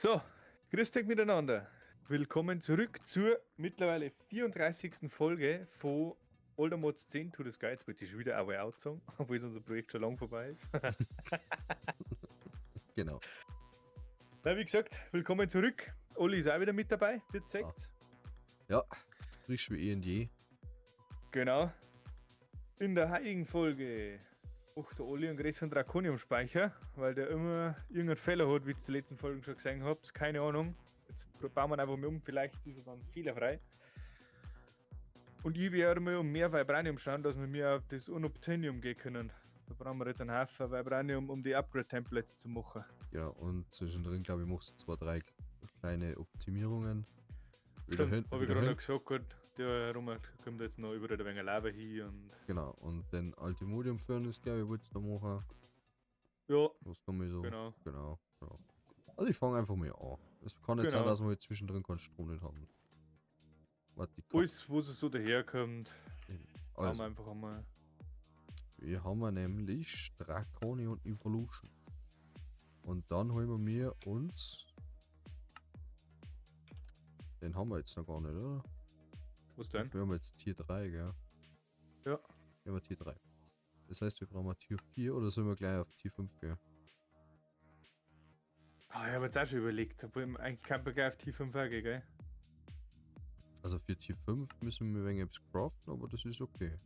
So, grüßt euch miteinander. Willkommen zurück zur mittlerweile 34. Folge von Older Mods 10 to the Sky. Jetzt wollte ich schon wieder Our Out sagen, obwohl es unser Projekt schon lang vorbei ist. Genau. Na, wie gesagt, willkommen zurück. Olli ist auch wieder mit dabei, wird zeigt. Ja, frisch wie eh und je. Genau. In der heutigen Folge der Olli und Gräß von Draconium-Speicher, weil der immer irgendeinen Fehler hat, wie ihr die letzten Folgen schon gesehen habt. Keine Ahnung. Jetzt bauen wir einfach mal um, vielleicht ist er dann fehlerfrei. Und ich werde mal um mehr Vibranium schauen, dass wir mehr auf das Unobtainium gehen können. Da brauchen wir jetzt einen Haufen Vibranium, um die Upgrade-Templates zu machen. Ja, und zwischendrin, glaube ich, machst du 2, 3 kleine Optimierungen. Stimmt, habe ich gerade noch gesagt, gut, der Rum kommt jetzt noch überall ein wenig Lava hin und... Genau, und den Ultimodium Furnace, glaube ich, wolltest du da machen. Ja, Was da mal so. genau. Genau. Also ich fange einfach mal an. Es kann nicht sein, dass wir jetzt zwischendrin keinen Strom nicht haben. Warte, alles, wo es so daherkommt, also, haben wir einfach einmal. wir haben nämlich Draconium Evolution. Und dann holen wir mir uns... Den haben wir jetzt noch gar nicht, oder? Was denn? Wir haben jetzt Tier 3, gell? Ja. Wir haben Tier 3. Das heißt, wir brauchen Tier 4 oder sollen wir gleich auf Tier 5 gehen? Ah, ich habe jetzt auch schon überlegt, obwohl eigentlich kann man gleich auf Tier 5 gehen, gell? Also für Tier 5 müssen wir ein wenig etwas craften, aber das ist okay.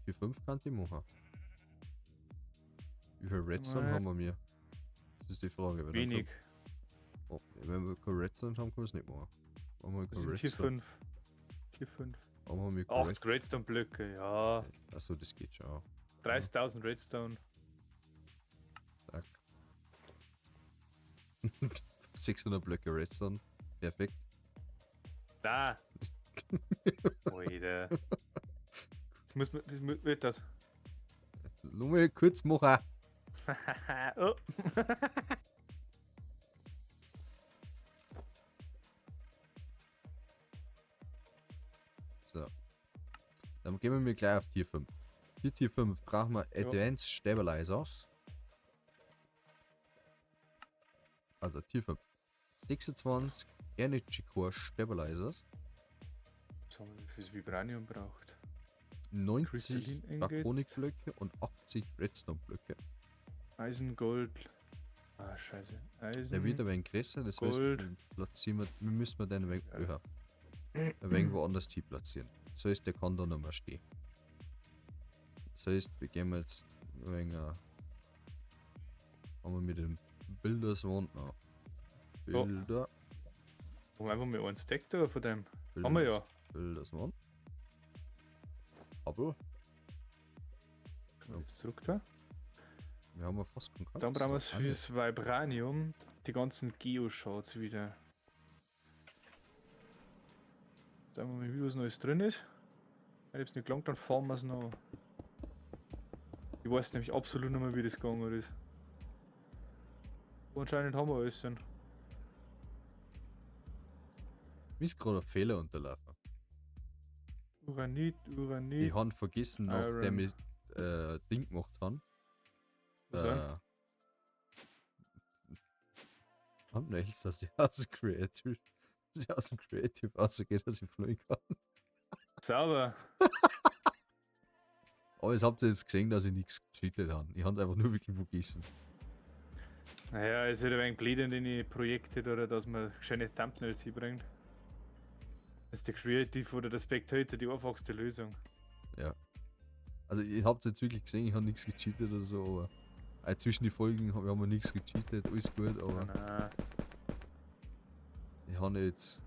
Tier 5 kann ich machen. Wie viel Redstone haben wir? Das ist die Frage. Wenig. Oh, wenn wir keine Redstone haben, können wir es nicht machen. Das sind Tier 5. Tier 5. 8 Redstone-Blöcke, ja. Achso, das geht schon. 30.000 Redstone. Zack. 600 Blöcke Redstone. Perfekt. Da! Alter. Das wird das. Nur mal kurz machen. Oh. So. Dann gehen wir gleich auf Tier 5. Für Tier 5 brauchen wir Advanced Stabilizers. Also Tier 5. 26 Energy Core Stabilizers. Was haben wir fürs Vibranium braucht? 90 Draconik-Blöcke und 80 Redstone-Blöcke. Eisen, Gold. Ah, scheiße. Eisen. Der wird ein wenig größer, das heißt, wir müssen den ein wenig höher. Ein wenig woanders hin platzieren. Das heißt, der kann da noch mal stehen. Das heißt, wir gehen jetzt ein wenig. Haben wir mit dem Bilderswand noch. Bilder. Haben wir einfach mal einen Stack da von dem? Haben wir ja. Bilderswand. Aber. Jetzt zurück da. Wir haben ja fast keinen. Dann brauchen wir es fürs Vibranium die ganzen Geoshards wieder. Sagen wir mal, wie was Neues drin ist. Wenn ich es nicht gelangt, dann fahren wir es noch. Ich weiß nämlich absolut nicht mehr, wie das gegangen ist. Aber anscheinend haben wir alles dann. Mir ist gerade ein Fehler unterlaufen. Uranit. Ich habe vergessen, nachdem ich Ding gemacht habe. Thumbnails, dass die aus dem Creative ausgeht, dass ich fliegen kann. Sauber. Aber jetzt habt ihr jetzt gesehen, dass ich nichts gecheatet habe. Ich habe es einfach nur wirklich vergessen. Naja, es ist halt ein wenig blöd in die Projekte, oder dass man schöne Thumbnails hinbringt. Das ist der Creative oder der Spectator die einfachste Lösung. Ja. Also ihr habt es jetzt wirklich gesehen, ich habe nichts gecheatet oder so, aber zwischen die Folgen haben wir nichts gecheatet, alles gut, aber Nein. ich habe jetzt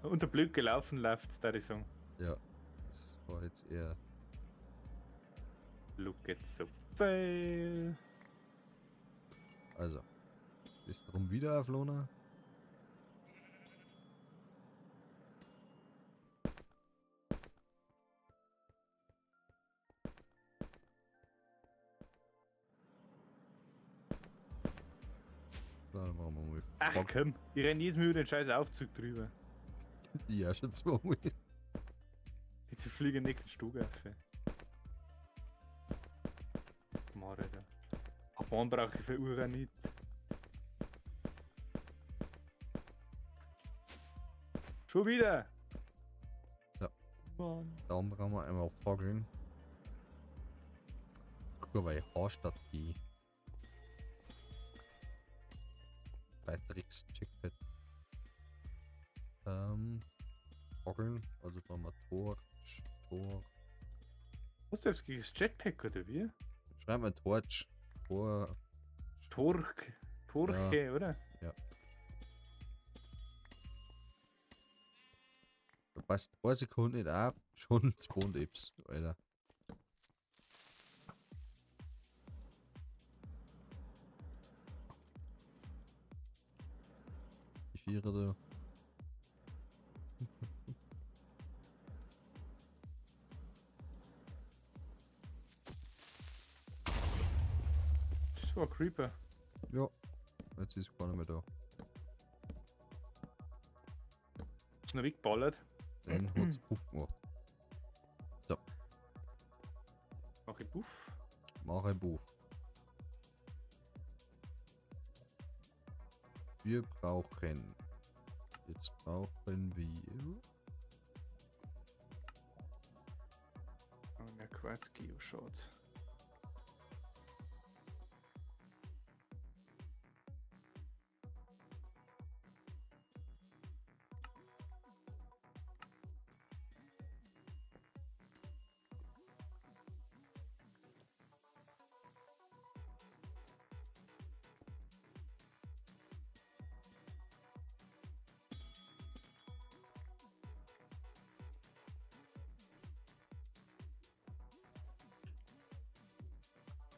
unter blöd gelaufen läuft's, da ich sagen. Ja, das war jetzt eher. Look at so fail. Also, ist drum wieder auf Lona. Dann machen wir mal. Ach komm, ich renn jedes Mal über den scheiß Aufzug drüber. Ja, schon zweimal. Jetzt fliegen den nächsten Stug auf. schade. Da. Carbon brauche ich für Uranit. Schon wieder! Ja. Mann. Darum brauchen wir einmal Fackeln. Guck mal, ich habe statt die Tricks Checkpad. Fackeln, also da haben wir Tor. Was du jetzt gegen das Jetpack oder wie? Schreib mal Torch. Tor. Torche, oder? Ja. Da passt 1 Sekunde nicht auf, schon 2 Dips, Alter. Die Vierer da. Das war ein Creeper. Ja. Jetzt ist gar nicht mehr da. Ist noch weggeballert. Den hat's Puff gemacht. So, Mach ich Buff. mach ein Buff. Wir brauchen. Jetzt brauchen wir. Oh, mehr Quarz-Geoshots.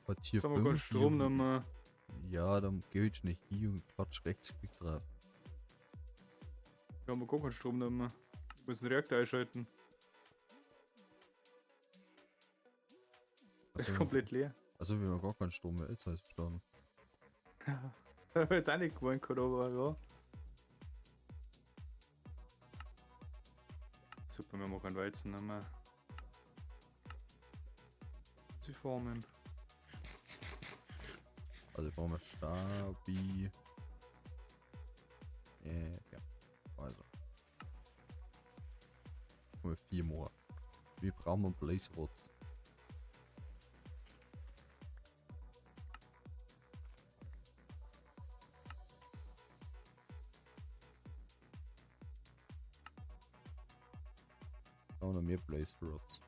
Hat hier Jetzt haben wir keinen 5 Strom noch mehr. Ja, dann geh ich nicht hier und klatsch rechtsklick drauf. Wir haben gar keinen Strom noch mehr. Wir müssen den Reaktor einschalten. Der ist komplett leer. Also wir haben gar keinen Strom mehr, jetzt habe ich verstanden. Ja. Da haben wir jetzt auch nicht gewonnen, aber ja. Super, wir haben keinen Weizen noch mehr. Sie formen. Also brauchen wir Stabi. Ja. Also. Brauchen wir 4 More. Wir brauchen einen Blaze Rods. Brauchen noch mehr Blaze Rods.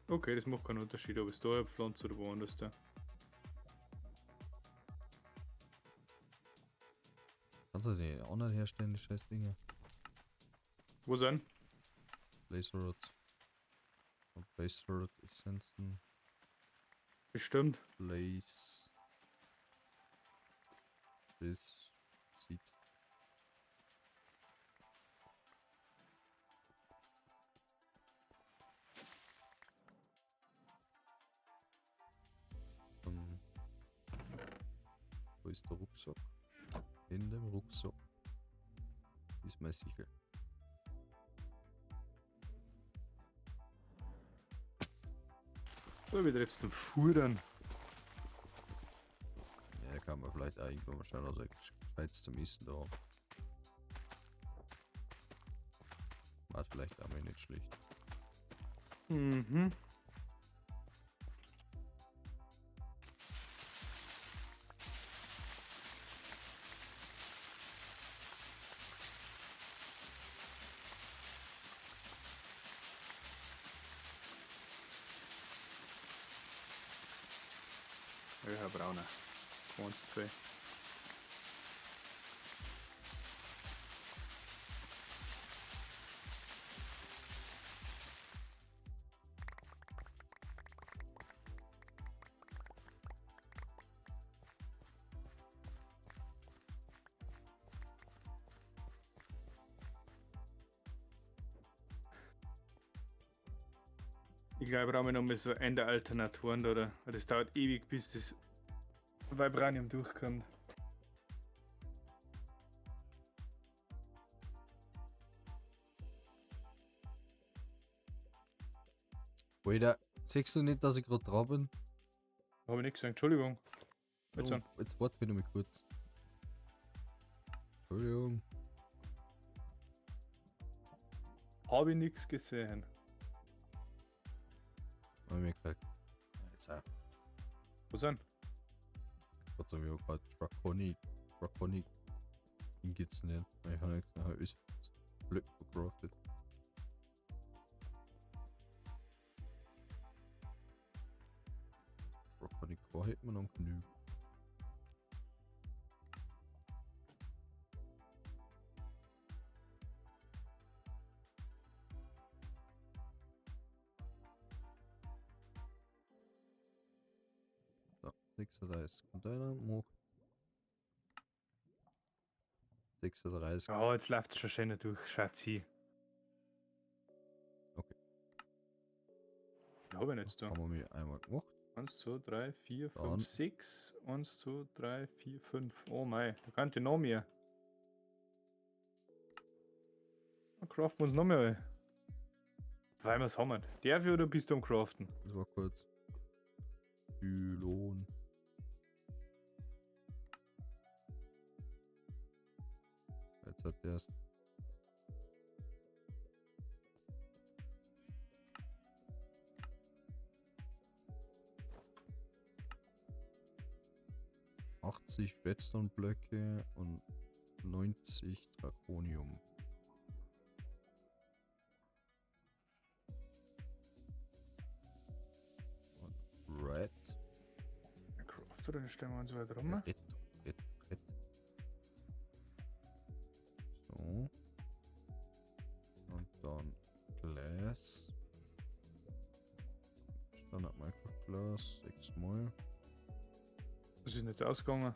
Okay, das macht keinen Unterschied, ob es da pflanzt oder woanders da. Kannst du die online herstellen, die scheiß Dinge? Wo sind? Blaze Rods. Und Blaze Rod Essenzen. Bestimmt. Blaze. Das sieht. Wo ist der Rucksack? In dem Rucksack ist mein Sichel. So, wie treibst du den Fuhren? Ja, kann man vielleicht auch irgendwann mal schauen, also gescheit zum Essen da. War vielleicht auch mal nicht schlecht. Mhm. Ja, Herr Brauner. Kunstfrei. Ich glaube, brauchen wir noch mal so Ende-Alternaturen, oder? Weil das dauert ewig, bis das Vibranium durchkommt. Alter, Siehst du nicht, dass ich gerade dran bin? Habe ich nicht gesagt, Entschuldigung. Jetzt Oh, an. jetzt warte wieder mal kurz. Entschuldigung. Habe ich nichts gesehen. Hab ich mir gesagt. Jetzt auch. Was denn? Trotzdem, ich hab grad Draconic. Den geht's nicht. Ich hab nicht gesagt, ist blöd verkraftet. Draconic Core hätte man noch genug. So, 36 Container, mach 36. Ja, jetzt läuft es schon schön durch, Schatzi. Okay. Was habe ich denn jetzt da? Haben wir mir einmal gemacht. 1, 2, 3, 4, Dann. 5, 6. 1, 2, 3, 4, 5. Oh mei, da kann ich noch mehr. Dann craften wir uns noch mehr. Weil wir es haben. Darf ich oder bist du am Craften? Das war kurz. Pylon. Jetzt hat der erst. ...80 Redstone-Blöcke und 90 Draconium. Und Red. Craft oder stellen wir uns weiter rum? Red. So. Und dann Glas. Standard Microglas, 6 Mal. Was ist denn jetzt ausgegangen?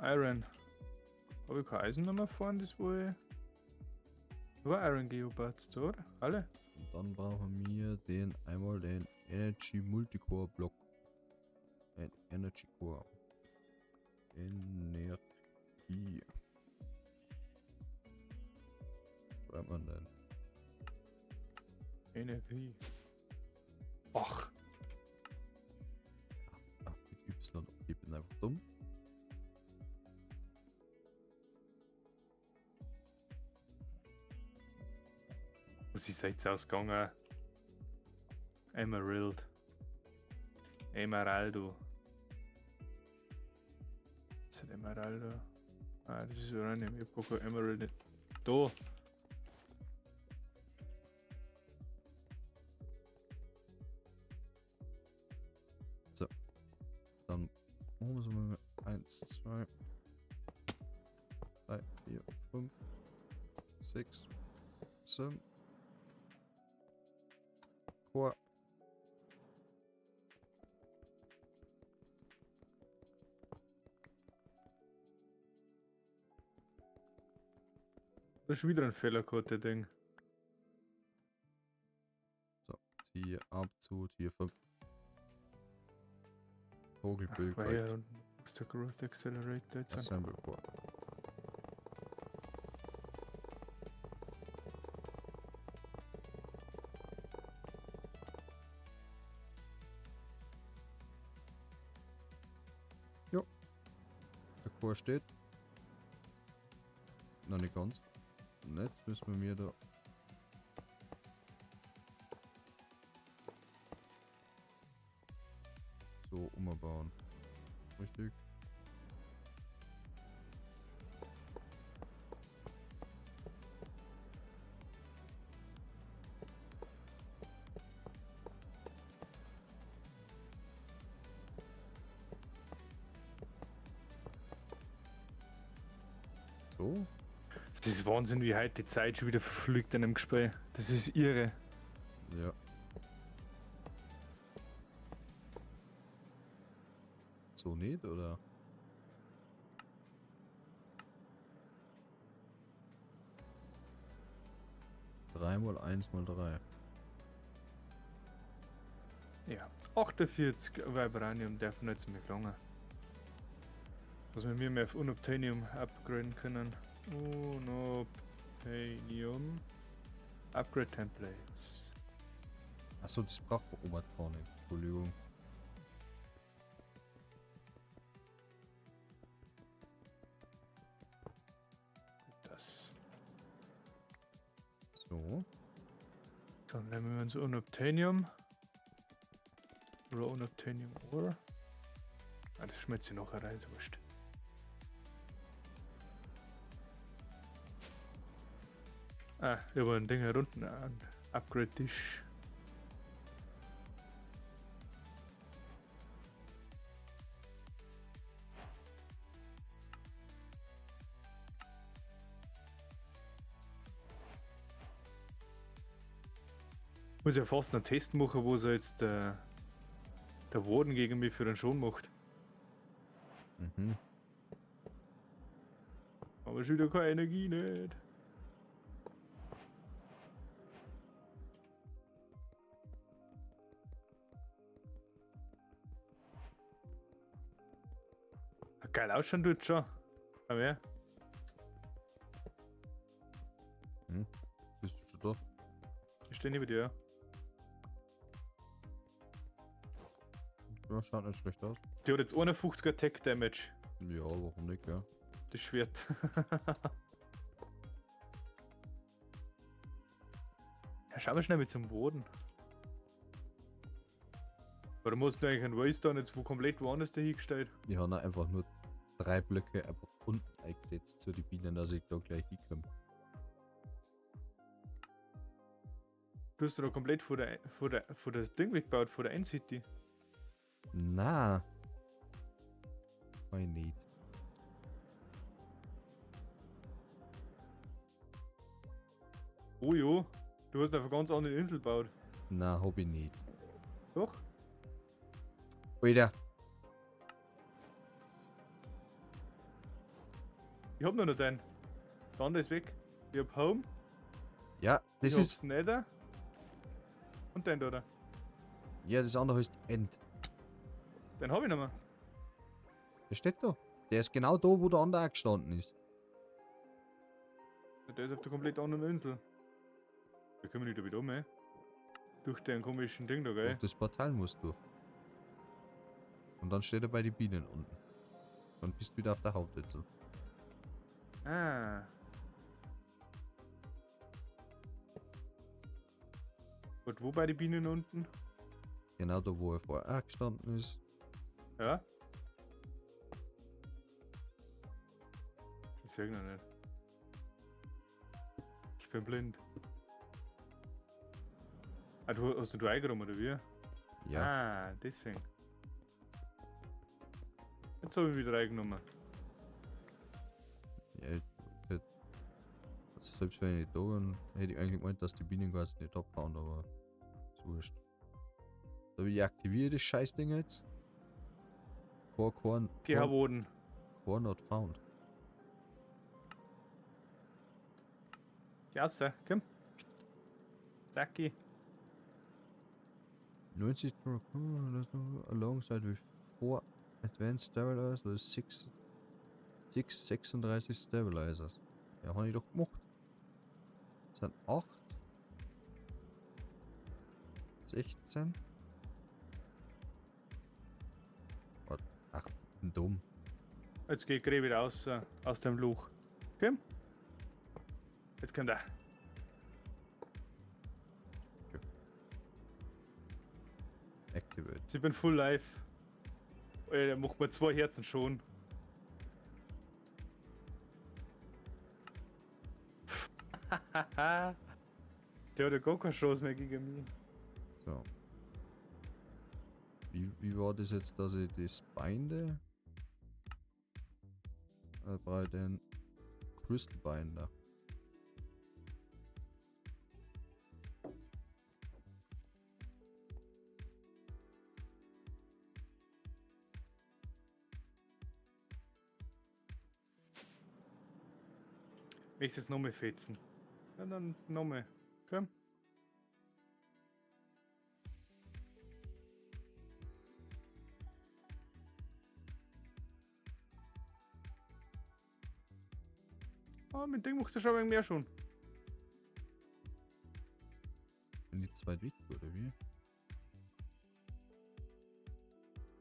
Iron. Habe ich kein Eisen noch mehr vorne, das wo ich. Nur Iron Geoparts, oder? Alle? Und dann brauchen wir einmal den Energy Multicore Block. Ein Energy Core. Energie. Schreibt man denn? Energie. Ach, Ach, mit Y. Ich bin einfach dumm. was ist jetzt ausgegangen? Emerald. Emeraldo. Was ist Emeraldo? Ah, das ist Uranium. Ich hab gar kein Emerald nicht. Da. Dann machen wir mal 1, 2, 3, 4, 5, 6, 7. Core. Da ist schon wieder ein Fehler gehabt, der Ding. So, Tier ab zu Tier 5. Toggle Ach, Build weil ja, und ist der Growth Accelerator jetzt an. Assemble Core. Jo. Der Core steht. Noch nicht ganz. Und jetzt müssen wir mir da so umbauen. Richtig. So. Das ist Wahnsinn, wie heute die Zeit schon wieder verfliegt in einem Gespräch. Das ist irre. Ja. So nicht, oder? Drei mal 1 mal 3. Ja. 48 Vibranium darf nicht zu mir gelangen. Was wir mehr auf Unobtainium upgraden können. Unobtainium. Upgrade Templates. Achso, das braucht man oben vorne. Entschuldigung. Das. So. Dann nehmen wir uns Unobtainium. Oder Unobtainium Ore. Ah, das schmeckt sich noch rein, so wurscht. Ah, hier war ein Ding unten. Ein Upgrade-Tisch. Muss ja fast einen Test machen, wo sie jetzt der Warden gegen mich für den Schon macht. Mhm. Aber schon wieder keine Energie nicht. Geil ausschauen tut schon. Aber ja. Bist du schon da? Ich stehe neben dir. Ja, schaut nicht schlecht aus. Die hat jetzt 51er Attack Damage. Ja, warum nicht, ja. Das Schwert. Ja, schau mal schnell mit zum Boden. Oder musst du eigentlich einen Waystone jetzt wo komplett woanders dahingestellt? Ich habe einfach nur 3 Blöcke einfach unten eingesetzt zu den Bienen, dass ich da gleich hinkomme. Du hast da komplett vor der Ding weggebaut, vor der End-City. Na. I nicht. Oh jo, du hast auf einer ganz anderen Insel gebaut. Na, hab ich nicht. Doch? Alter. Ich hab nur noch den. Der andere ist weg. Ich hab Home. Ja, das ich ist. hab's Nether. Und den da. Da. Ja, das andere heißt End. Den hab ich noch mal. Der steht da. Der ist genau da, wo der andere auch gestanden ist. Der ist auf der komplett anderen Insel. Da können wir nicht wieder um, ey. Durch den komischen Ding da, gell? Durch das Portal musst du. Und dann steht er bei den Bienen unten. Dann bist du wieder auf der Hauptinsel. Ah. Und wo bei den Bienen unten? Genau da, wo er vorher auch gestanden ist. Ja? Ich sag noch nicht. Ich bin blind. Ah, hast du eingeräumt oder wie? Ja. Ah, deswegen. Jetzt habe ich wieder reingenommen. Ja, also selbst wenn ich da bin, hätte ich eigentlich gemeint, dass die Bienen quasi nicht abhauen, aber ist wurscht. So, wie aktiviere ich das Scheißding jetzt? Core Geh auf Boden. not found. Ja, so, komm. Zacki. 90 alongside with 4 advanced stabilizers with 36 stabilizers. Ja, habe ich doch gemacht. Das sind 8. 16. Warte, ach, bin dumm. Jetzt geh ich wieder aus dem Loch. Komm. Jetzt kommt er. Activate. Ich bin full live. Der macht mir 2 Herzen schon. Der hat ja gar keine Chance mehr gegen mich. So. Wie war das jetzt, dass ich das binde? Bei den Crystal Binder. Ich jetzt nochmal fetzen. Ja, dann nochmal. Komm. Oh, mit dem macht er schon ein wenig mehr schon. Wenn ich ganz weit weg, oder wie?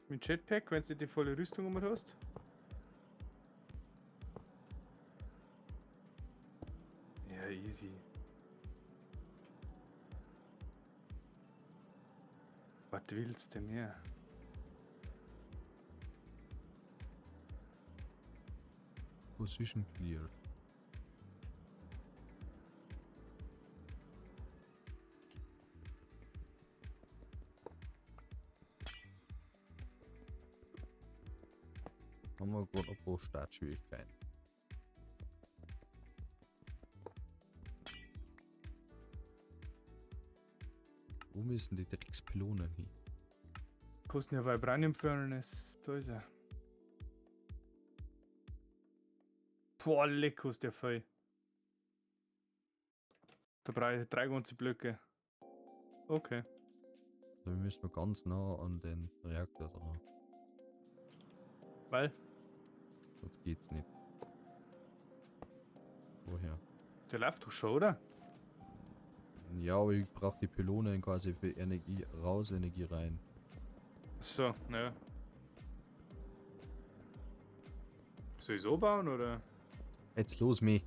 Mit Jetpack, wenn du die volle Rüstung immer hast. Ja, easy. Was willst du mehr? Position clear. Haben wir gerade ein paar Startschwierigkeiten. Wo müssen die Dreckspylonen hin? Kosten ja Vibranium Furnace. Da ist er. Boah, leck, kostet ja viel. Da brauche ich 3 ganze Blöcke. Okay. Da müssen wir ganz nah an den Reaktor dran. Weil? Sonst geht's nicht. Woher? Der läuft doch schon, oder? Ja, aber ich brauche die Pylonen quasi für Energie raus, Energie rein. So, naja. Soll ich so bauen, oder? Jetzt los, mich.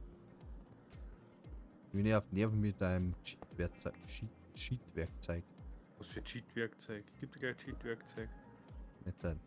Ich bin auf Nerven mit deinem Cheat-Werkzeug. Was für Cheat-Werkzeug? Gibt es gleich Cheat-Werkzeug? Nicht sein.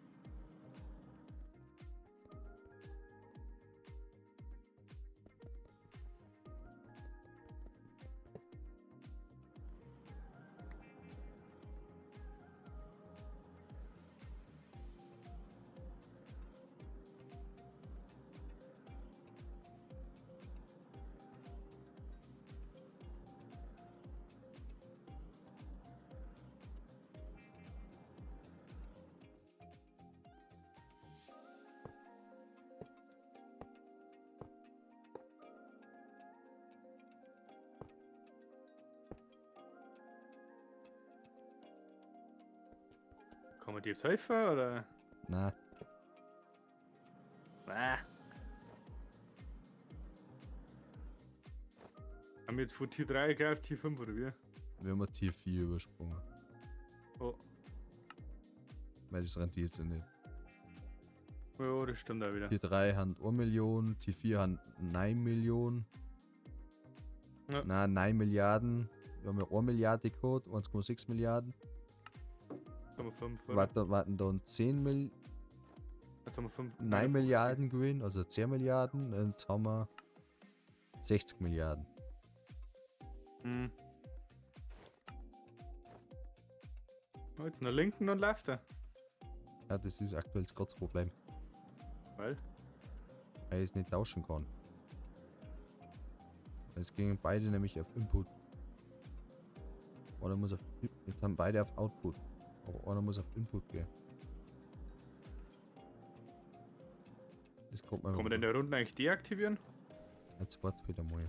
Kann man dir jetzt helfen, oder? Na, Haben wir jetzt von Tier 3 gleich auf Tier 5, oder wie? wir haben Tier 4 übersprungen. Oh, Weil das rentiert sich nicht. ja, das stimmt auch wieder. Tier 3 haben 1 Million, Tier 4 haben 9 Millionen. Ja. Nein, 9 Milliarden. Wir haben ja 1 Milliarde gehabt, 1,6 Milliarden. Jetzt haben wir 5, oder? Warten dann 10 Milliarden. Jetzt haben wir 5. 9 Milliarden Gewinn, also 10 Milliarden. Und jetzt haben wir 60 Milliarden. Hm. Oh, jetzt nach linken und läuft er. Ja, das ist aktuell gerade das Problem. Weil? Weil ich es nicht tauschen kann. Es gingen beide nämlich auf Input. Oder muss auf. Jetzt haben beide auf Output. Aber einer muss auf Input gehen. Das kommt mal. Kann man denn der Runde eigentlich deaktivieren? Jetzt warte wieder mal.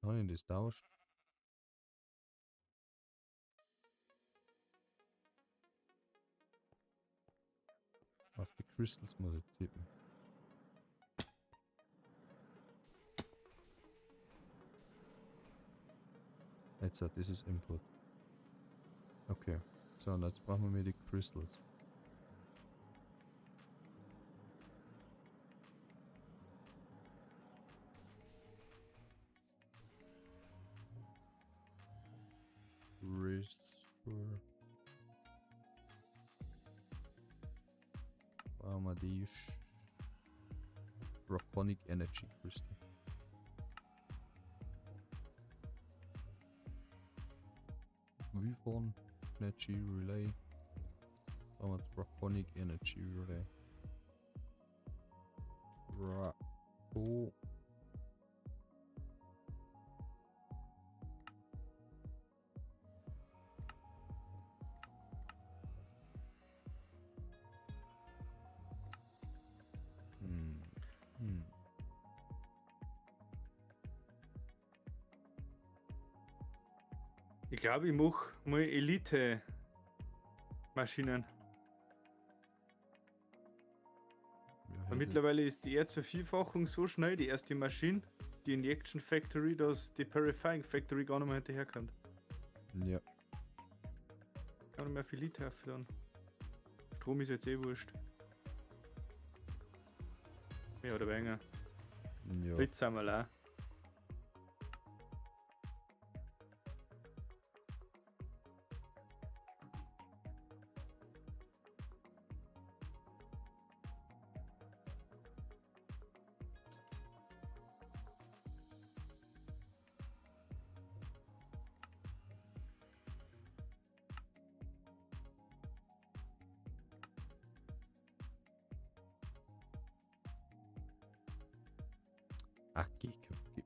Kann ich das tauschen? Auf die Crystals muss ich tippen. Jetzt hat dieses Input. Okay. So, und jetzt brauchen wir die Crystals. Restore. Brauchen wir die Draconic Energy Crystal. Wyvern Energy Relay. Brauchen wir Draconic Energy Relay. Draco. Ich glaube, ich mache mal Elite-Maschinen. Ja, Weil mittlerweile ist die Erzvervielfachung so schnell, die erste Maschine. die Injection Factory, dass die Purifying Factory gar nicht mehr hinterherkommt. Ja. Gar nicht mehr viel Lied herführen. Strom ist jetzt eh wurscht. Mehr oder weniger. Ja. Jetzt sind wir auch. Ach, gib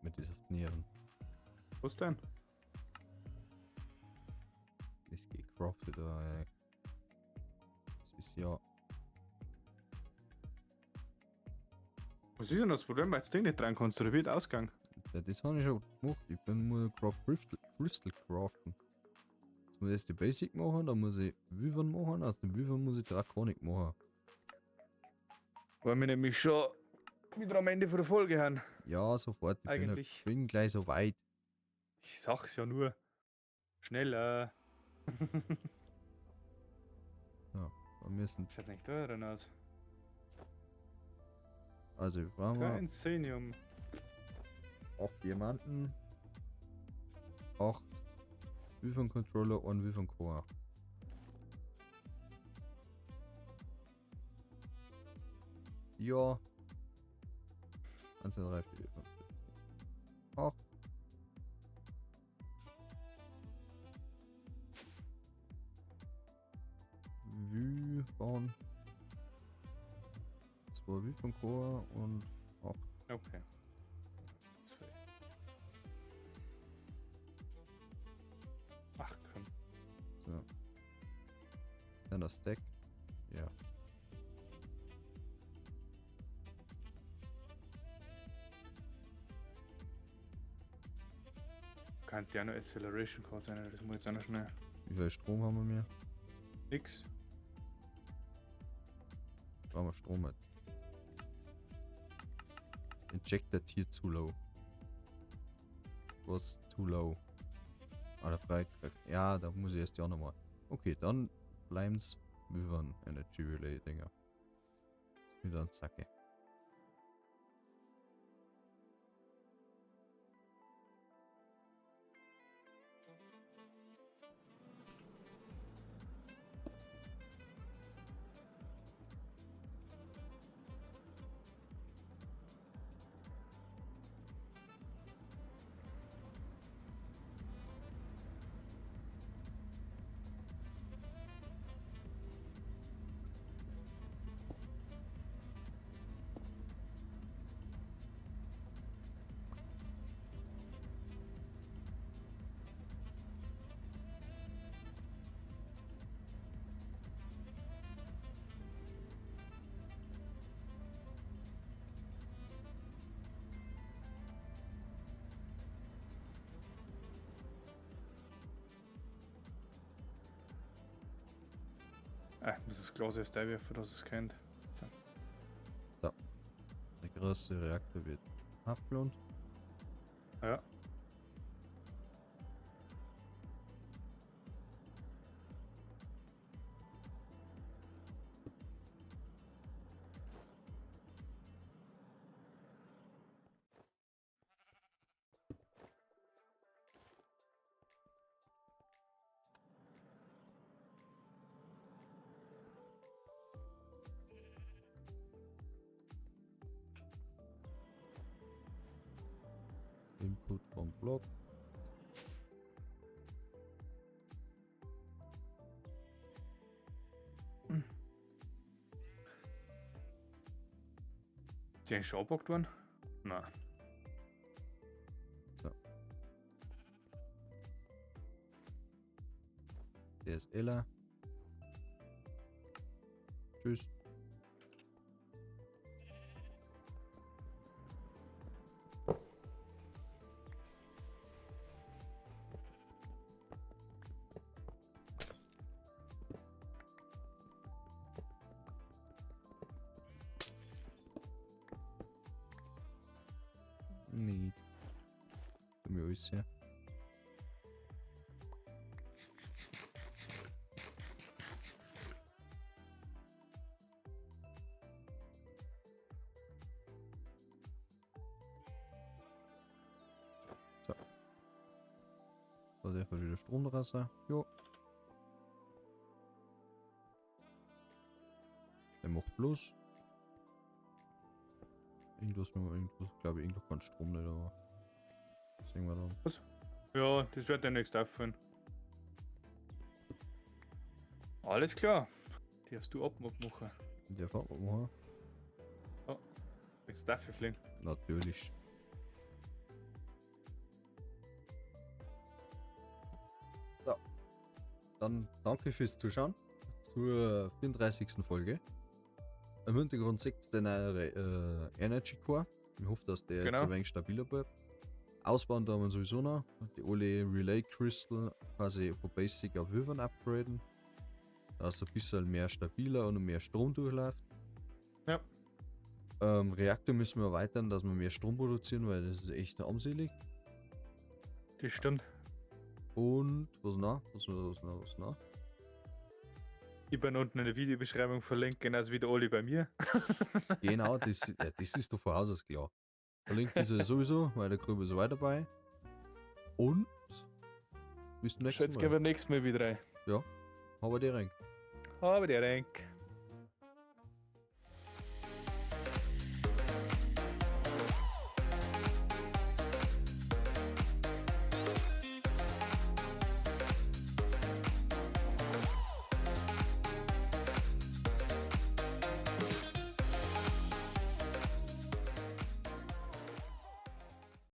mir das auf die Nieren. Was denn? Das geht crafted, aber das ist ja. Was ist denn das Problem, weil das Ding nicht dran kannst? Oder wird Ausgang? Das habe ich schon gemacht. Ich bin nur gerade Crystal craften. Jetzt muss ich erst die Basic machen, dann muss ich Wyvern machen, aus dem Wyvern muss ich Draconic machen. Weil wir nämlich schon wieder am Ende von der Folge haben. Ja, sofort. Ich Eigentlich. bin gleich so weit. Ich sag's ja nur. Schneller. Wir müssen. Schaut nicht teurer aus. Also, wir brauchen Kein Senium. 8 Diamanten, 8 Wyvern Controller und Wyvern Core. Ja. 1, 2, 3, 4, 5, 8. Wyvern. 2 Wyvern Core und 8. Okay. Ach komm. So. Dann das Stack. Ja. Könnte ja noch Acceleration Card sein, das muss jetzt auch noch schnell. Wie viel Strom haben wir mehr? Nix. Brauchen wir Strom jetzt. Injected hier zu low. Was too low? Ah, der Preis. Ja, da muss ich erst ja nochmal. Okay, dann bleiben's Wyvern Energy Relay Dinger. Ist wieder ein Zacke. Das ist Glas erst einwerfen, dass es kennt. So. Der größte Reaktor wird abgelohnt. Ja. Input vom Block. Ist die eigentlich schon abgepackt worden? Nein. Der ist Ella. Tschüss. Nee. alles her. So. So, der hat wieder Strom draußen. Jo. Der macht bloß. Irgendwas, glaube ich, irgendwo kein Strom nicht, aber. Sehen wir dann. Was? Ja, das wird demnächst auffallen. Alles klar. Darfst du abmachen. Der fährt mal. Jetzt darf ich fliegen. Natürlich. So. Dann danke fürs Zuschauen zur 34. Folge. Im Hintergrund seht ihr den Energy Core. Ich hoffe, dass der jetzt ein wenig stabiler bleibt. Ausbauen da wir sowieso noch. Die alle Relay Crystal quasi von Basic auf Wyvern upgraden. Dass ein bisschen mehr stabiler und mehr Strom durchläuft. Ja. Reaktor müssen wir erweitern, dass wir mehr Strom produzieren, weil das ist echt armselig. Das stimmt. Und was noch? Was noch? Ich bin unten in der Videobeschreibung verlinkt, genauso wie der Oli bei mir. Genau, das ist doch von Haus aus klar. Verlinkt ist er sowieso, weil der Grübe ist auch dabei. Und bis zum nächsten Jetzt Mal. gehen wir nächstes Mal wieder rein. Ja, aber der Rank. Aber der Rank.